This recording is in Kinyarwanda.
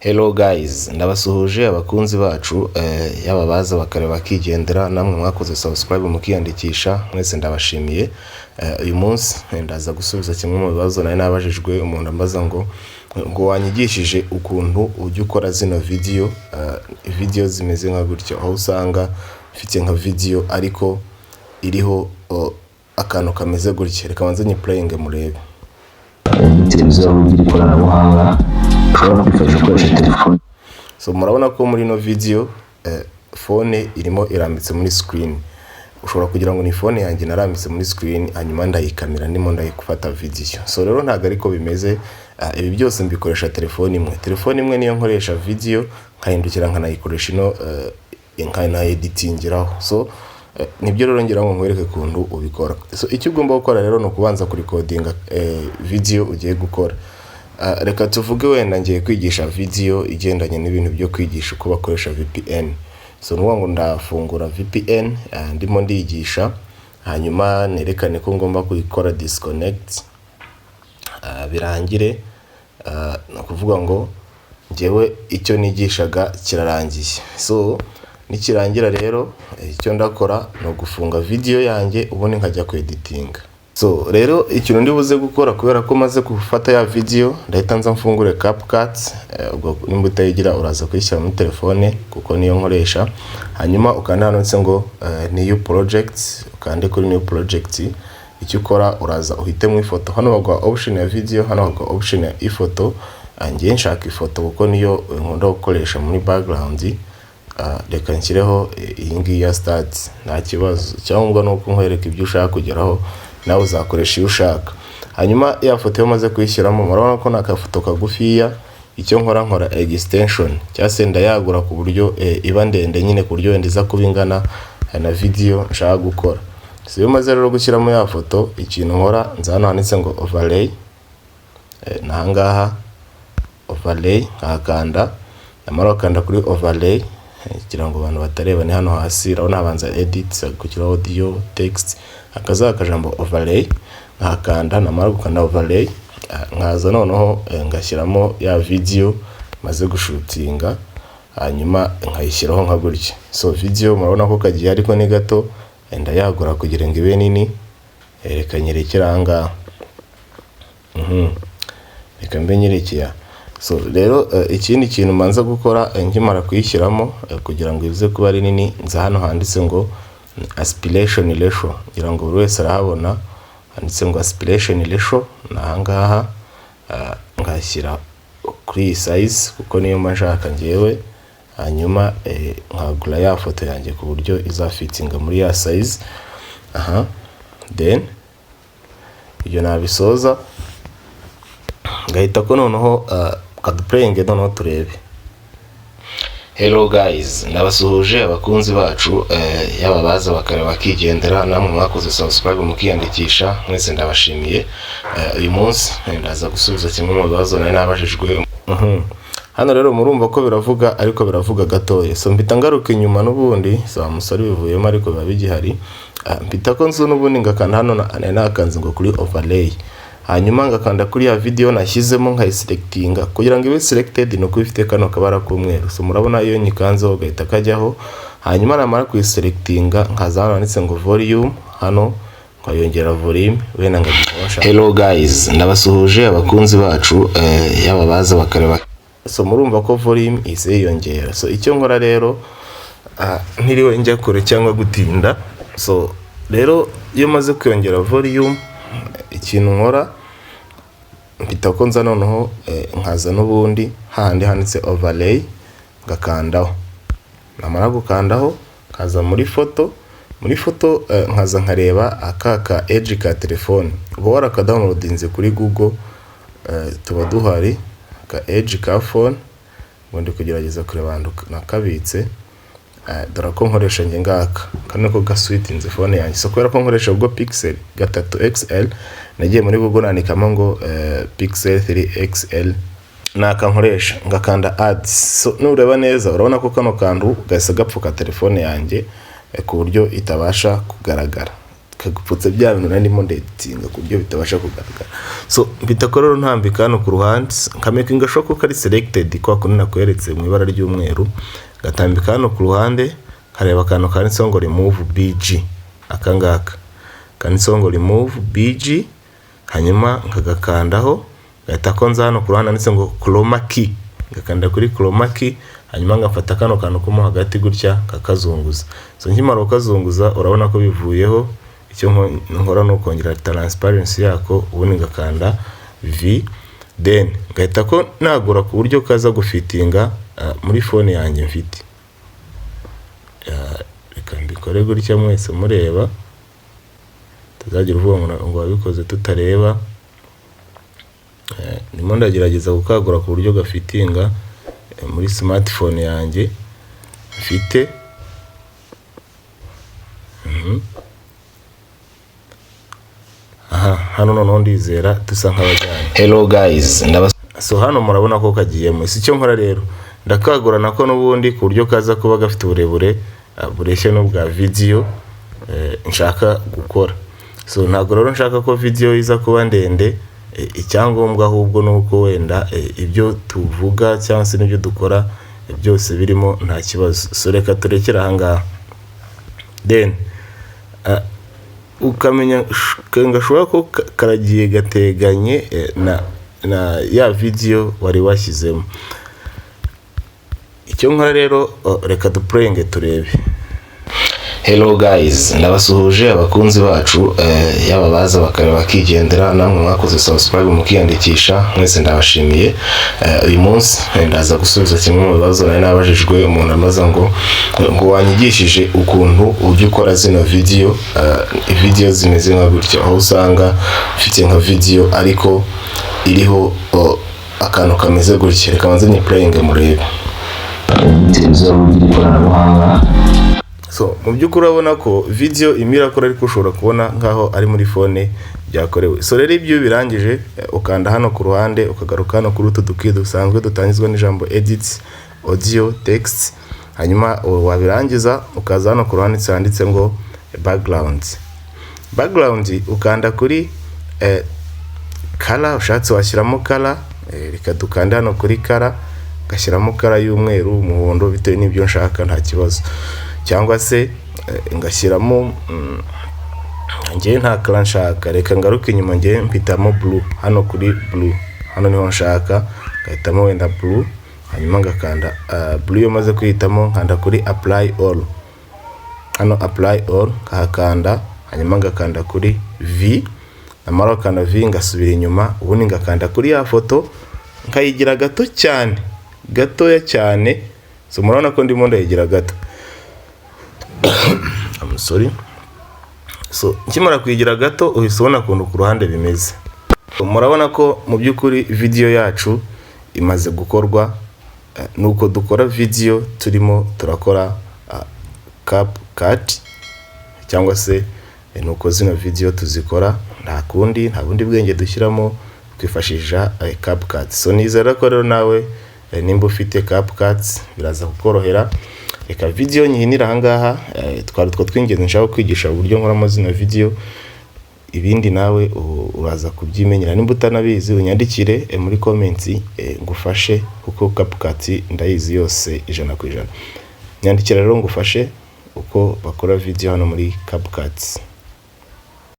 Hello guys, ndabasuhuje abakunzi bacu yaba baza bakareba bakigendera namwe mwakoze subscribe mukiyandikisha mwese ndabashimiye. Uyu munsi ndaza gusubiza kimwe mu bibazo nari nabajijwe umuntu ambaza ngo wanyigishije ukuntu ujya ukora zino video zimeze nka gutyo, aho usanga mfite nka video ariko iriho akantu kameze gutya. Reka banze ni playing murebe. Televiziyo y'uburyo ikoranabuhanga ushobora kwifashisha ukoresha telefone. So murabona ko muri no video phone irimo irambitse muri screen. Ushobora kugira ngo ni phone yanjye narambitse muri screen hanyuma ndayikamera ndimo ndayikufata video. So rero ntago ariko bimeze, ibi byose mbikoresha telefone imwe. Telefone imwe niyo nkoresha video nkahindukira nkanayikoresha nkana editingiraho. So nibyo rero ngira ngo nkwereke kuntu ubikora. So icyo ugomba gukora rero no kubanza kuri codinga video ugiye gukora. Reka tuvuge wenda ngiye kwigisha video igendanye n'ibintu byo kwigisha uko bakoresha VPN. So nuwa ngo ndafungura VPN ndimo ndigisha hanyuma nerekane ko ngomba kuyikora disconnect birangire, no kuvuga ngo ngewe icyo nigishaga kirarangiye. So nikirangira rero icyo ndakora no gufunga video yanjye ubundi nkajya ku editing. So rero ikintu ndi buze gukora kubera ko maze gufata ya video ndahita nza mfungure CapCut, ubwo nimba utayigira uraza kuyishyira muri telefone kuko niyo nkoresha, hanyuma ukanda hano ndetse ngo new project, ukande kuri new project. Icyo ukora uraza uhite mu ifoto, hano bagwa option ya video, hano bagwa option ya ifoto. Ngiye nshaka ifoto kuko niyo nkunda gukoresha muri background. Reka nshyireho iyi ngiyi ya start, nta kibazo, cyangwa nuko nkwereka ibyo ushaka kugeraho nawe uzakoresha iyo ushaka. Hanyuma ya foto yo maze kuyishyiramo murabona ko nakafoto kagufiya. Icyo nkora extension cyase ndayagura ku buryo iba ndende nyine ku buryo wenda iza kubingana na video nshaka gukora. So iyo maze rero gushyiramo ya foto, ikintu nkora nzana handitse ngo overlay, nahangaha overlay nkakanda, namara kanda kuri overlay kugira ngo abantu batareba ni hano hasi. Urabona habanza edit kukira audio text akaza akajambo overlay nkakanda, namara gukanda overlay nkaza noneho ngashyiramo ya video maze gushutinga hanyuma nkayishyiraho nka gutya. So video murabona ko kagiye ariko ni gato ndayagura kugira ngo ibe nini. Reka nyerekera ahangaha, reka mbe nyerekera. So rero ikindi kintu manza gukora nkimara kuyishyiramo kugira ngo ize kuba ari nini, nza hano handitse ngo aspiration ratio, kugira ngo buri wese arahabona handitse ngo aspiration ratio. Nahangaha ngashyira kuri size kuko niyo mashaka ngewe, hanyuma nkagura ya foto yanjye ku buryo izafitinga muri ya size. Then iyo nabisoza ngahita ko noneho kaduplaying noneho turebe. Hello guys, ndabasuhuje abakunzi bacu yaba baza bakareba bakigendera namwe mwakoze subscribe mukiyandikisha mwese ndabashimiye. Uyu munsi ndaza gusubiza kimwe mu bibazo nari nabajijwe. Hano rero murumva ko biravuga ariko biravuga gatoya. So mpita ngaruka inyuma n'ubundi so musore bivuyemo ariko biba bigihari. Mpita ko nzu n'ubundi ngakanda hano nakanze ngo kuri overlay, hanyuma ngakanda kuri ya video nashyizemo nkayiselectinga kugira ngo ibe selected no kubifite kano kabara k'umweru. So murabona iyo nyikanzeho gahita kajyaho, hanyuma namara kuyiselectinga nkaza hano handitse ngo volume, hano nkayongera volume wenda ngabifasha. Hello guys, ndabasuhuje abakunzi bacu yaba baza bakareba. So murumva ko volume ise yiyongera. So icyo nkora rero ntiriwe njya kure cyangwa gutinda. So rero iyo maze kwiyongera volume, ikintu nkora mpita ko nza noneho nkaza n'ubundi handi handitse overlay ngakandaho, namara gukandaho kaza muri foto. Muri foto nkaza nkareba akaka edge ka telefone uba warakadawnloadinze kuri Google, tuba duhari ka edge ka phone. Ubundi kugerageza kureba nakabitse dore ko nkoresha nge ngaka kane ko gaswitinze phone yanjye. So kubera ko nkoresha ubwo Pixel 3 XL nagiye muri Google nandikamo ngo Pixel 3 XL naka nkoresha ngakanda ads. So nureba neza urabona ko kano kantu gahise gapfuka telefone yanjye ku buryo itabasha kugaragara. kagupfutse bya bintu narimo ndetsinga ku buryo bitabasha kugaragara. So bitakora rero ntambika hano ku ruhande nkamakinga sure ko kari selected kwa kundi nakweretse mu ibara ry'umweru, gatambika hano ku ruhande kareba akantu kanditseho ngo remove BG, akangaka kanditseho ngo remove BG, hanyuma nkagakandaho gahita konza hano ku ruhande handitse ngo chroma key, ngakanda kuri chroma key, hanyuma ngafata kano kantu ko mo hagati gutya kakazunguza. So nkimara ukazunguza urabona ko bivuyeho. Icyo nkora no kongera transparency yako, ubundi ngakanda V, then gahita ko nagura ku buryo kaza gufitinga muri phone yanjye mfite. Reka mbikore gutya mwese mureba, tuzagira uvuga ngo wabikoze tutareba. Ndimo ndagerageza gukagura ku buryo gafitinga muri smartphone yanjye mfite. Hano noneho ndizera dusa nk'abajyanye. Hello guys, so hano murabona ko kagiyemo. Icyo nkora rero ndakagura nako n'ubundi ku buryo kaza kuba gafite uburebure bureshya n'ubwa video nshaka gukora. So ntabwo rero nshaka ko video iza kuba ndende, icyangombwa ahubwo nuko wenda ibyo tuvuga cyangwa se n'ibyo dukora byose birimo nta kibazo. So reka turekera aha ngaha, then ukamenya ngashobora ko karagiye gateganye na ya video wari washyizemo. Icyo nkora rero reka duplayinge turebe. Hello guys, ndabasuhuje abakunzi bacu, yaba baza bakareba bakigendera, namwe mwakoze subscribe mukiyandikisha, mwese ndabashimiye. Uyu munsi ndaza gusubiza kimwe mu bibazo nari nabajijwe. Umuntu amaza ngo wanyigishije ukuntu ujya ukora zino video zimeze nka gutya, aho usanga ufite nka video ariko iriho akantu kameze gutya. Reka manze ni playing murebe. So mu by'ukuri urabona ko video imirakora ariko ushobora kubona nkaho ari muri phone byakorewe. So rero ibyo birangije ukanda hano ku ruhande ukagaruka hano kuri utu duki dusanzwe dutangizwa n'ijambo edit audio text, hanyuma wabirangiza ukaza hano ku ruhande cyanditse ngo background ukanda kuri color, ushatse washyiramo color. Reka dukanda hano kuri color, gashyiramo color y'umweru, umuhondo, bitewe n'ibyo nshaka nta kibazo. Cyangwa se ngashyiramo ngiye nta color nshaka, reka ngaruke inyuma ngiye mpitamo blue. Hano kuri blue, hano niho nshaka, ngahitamo wenda blue, hanyuma ngakanda blue. Yo maze kwihitamo nkanda kuri apply all. Hano apply all kahakanda, hanyuma ngakanda kuri V, namara kanda V ngasubira inyuma, ubundi ngakanda kuri ya foto nkayigira gato cyane, gatoya cyane. So murabona ko ndimo ndayigira gato. I'm sorry. So nkimara kuyigira gato uhise ubona kuntu ku ruhande bimeze. Murabona ko mu by'ukuri video yacu imaze gukorwa. Nuko dukora video turimo turakora CapCut, cyangwa se nuko zino video tuzikora nta bundi bwenge dushyiramo, twifashisha CapCut. So nizera ko rero nawe nimba ufite CapCut biraza kukorohera. Reka video nyihinira aha ngaha, twari twingenzi nshaka kwigisha uburyo nkoramo zino video. Ibindi nawe uraza kubyimenyera, nimba utanabizi unyandikire muri comments ngufashe, kuko CapCut ndayizi yose 100%. Nyandikira rero ngufashe uko bakora video hano muri CapCut.